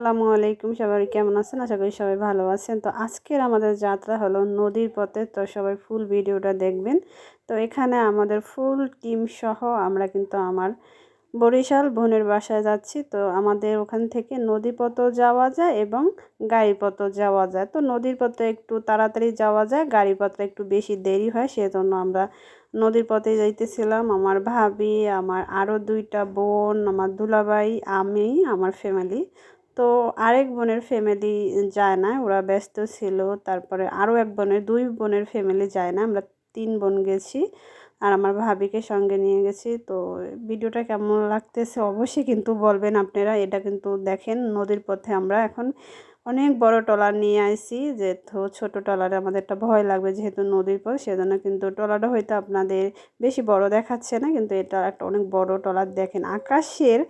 আসসালামু আলাইকুম, সবাই কেমন আছেন? আশা করি সবাই ভালো আছেন। তো আজকের আমাদের যাত্রা হলো নদীর পথে। তো সবাই ফুল ভিডিওটা দেখবেন। তো এখানে আমাদের ফুল টিম সহ আমরা কিন্তু আমার বরিশাল বোনের বাসায় যাচ্ছি। তো আমাদের ওখান থেকে নদী পথেও যাওয়া যায় এবং গাড়ি পথেও যাওয়া যায়। তো নদীর পথে একটু তাড়াতাড়ি যাওয়া যায়, গাড়ি পথে একটু বেশি দেরি হয়, সেজন্য আমরা নদীর পথে যাইতেছিলাম। আমার ভাবি, আমার আরও দুইটা বোন, আমার দুলাভাই, আমি, আমার ফ্যামিলি। তো আরেক বোনের ফ্যামিলি যায় না, ওরা ব্যস্ত ছিল। তারপরে আরও এক বোনের, দুই বোনের ফ্যামিলি যায় না, আমরা তিন বোন গেছি। আর আমার ভাবিকে সঙ্গে নিয়ে গেছি। তো ভিডিওটা কেমন লাগতেছে অবশ্যই কিন্তু বলবেন আপনারা। এটা কিন্তু দেখেন নদীর পথে আমরা এখন অনেক বড় ট্রলার নিয়ে আইছি, যেহেতু ছোট ট্রলারে আমাদের একটা ভয় লাগবে, যেহেতু নদীর পথ, সেজন্য কিন্তু ট্রলারটা হয়তো আপনাদের বেশি বড় দেখাচ্ছে না, কিন্তু এটা একটা অনেক বড় ট্রলার। দেখেন আকাশের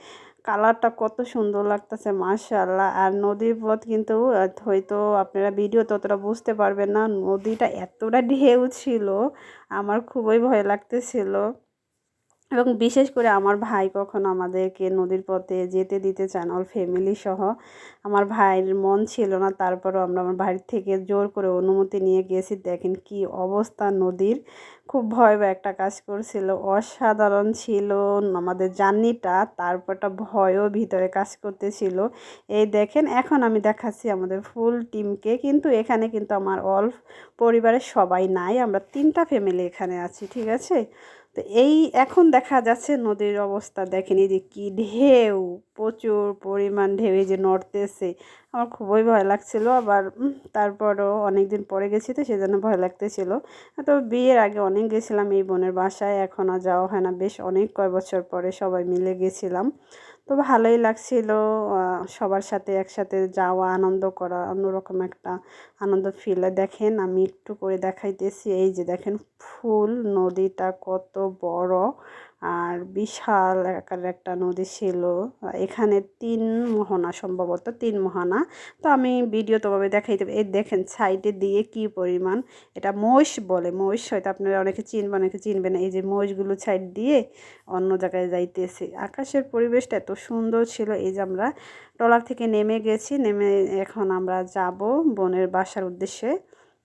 কালারটা কত সুন্দর লাগতেছে, মাশাআল্লাহ। আর নদীর পথ কিন্তু হয়তো আপনারা ভিডিও ততটা বুঝতে পারবেন না, নদীটা এতটা ঢেউ ছিল, আমার খুবই ভয় লাগতেছিল। এবং বিশেষ করে আমার ভাই কখনো আমাদেরকে নদীর পথে যেতে দিতে চায় না, ওর ফ্যামিলি সহ। আমার ভাইয়ের মন ছিল না, তারপরও আমরা আমার বাড়ির থেকে জোর করে অনুমতি নিয়ে গেছি। দেখেন কি অবস্থা নদীর, খুব ভয়াবহ একটা কাজ করছিল, অসাধারণ ছিল আমাদের জার্নিটা। তারপরটা ভয়ও ভিতরে কাজ করতেছিল। এই দেখেন এখন আমি দেখাচ্ছি আমাদের ফুল টিমকে, কিন্তু এখানে কিন্তু আমার অল পরিবারের সবাই নাই, আমরা তিনটা ফ্যামিলি এখানে আছি, ঠিক আছে। তো এই এখন দেখা যাচ্ছে নদীর অবস্থা দেখেন, এই যে কি ঢেউ, প্রচুর পরিমাণ ঢেউ, এই যে নড়তেছে। আমার খুবই ভয় লাগছিল, আবার তারপরও অনেক দিন পরে গেছি তো সেজন্য ভয় লাগতেছিল। তো বিয়ের আগে অনেক গেছিলাম এই বোনের বাসায়, এখন আর যাওয়া হয় না, বেশ অনেক কয় বছর পরে সবাই মিলে গেছিলাম। তো ভালোই লাগছিল সবার সাথে একসাথে যাওয়া, আনন্দ করা, অন্যরকম একটা আনন্দ ফিল। দেখেন আমি একটু করে দেখাইতেছি, এই যে দেখেন ফুল নদীটা কত বড় আর বিশাল আকারের একটা নদী ছিল। এখানে তিন মোহনা, সম্ভবত তিন মোহনা। তো আমি ভিডিও তোভাবে দেখাইতে, এই দেখেন সাইডে দিয়ে কি পরিমাণ, এটা মহিষ বলে, মহিষ হয়তো আপনারা অনেকে চিনবেন অনেকে চিনবেন। এই যে মহিষগুলো সাইড দিয়ে অন্য জায়গায় যাইতেছে। আকাশের পরিবেশটা এত সুন্দর ছিল। এই যে আমরা ট্রলার থেকে নেমে গেছি, নেমে এখন আমরা যাব বোনের বাসার উদ্দেশ্যে।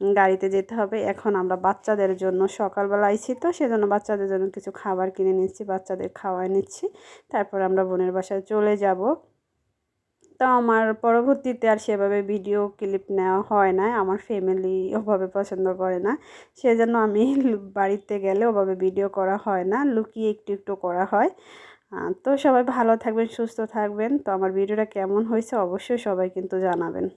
গাড়িতে যেতে হবে। এখন আমরা বাচ্চাদের জন্য সকালবেলা আইছি, তো সেজন্য বাচ্চাদের জন্য কিছু খাবার কিনে নিচ্ছি, বাচ্চাদের খাওয়াই নিচ্ছি। তারপর আমরা বোনের বাসায় চলে যাব। তো আমার পরবর্তীতে আর সেভাবে ভিডিও ক্লিপ নেওয়া হয় না, আমার ফ্যামিলি ওভাবে পছন্দ করে না, সেজন্য আমি বাড়িতে গেলে ওভাবে ভিডিও করা হয় না, লুকিয়ে একটু একটু করা হয়। তো সবাই ভালো থাকবেন, সুস্থ থাকবেন। তো আমার ভিডিওটা কেমন হয়েছে অবশ্যই সবাই কিন্তু জানাবেন।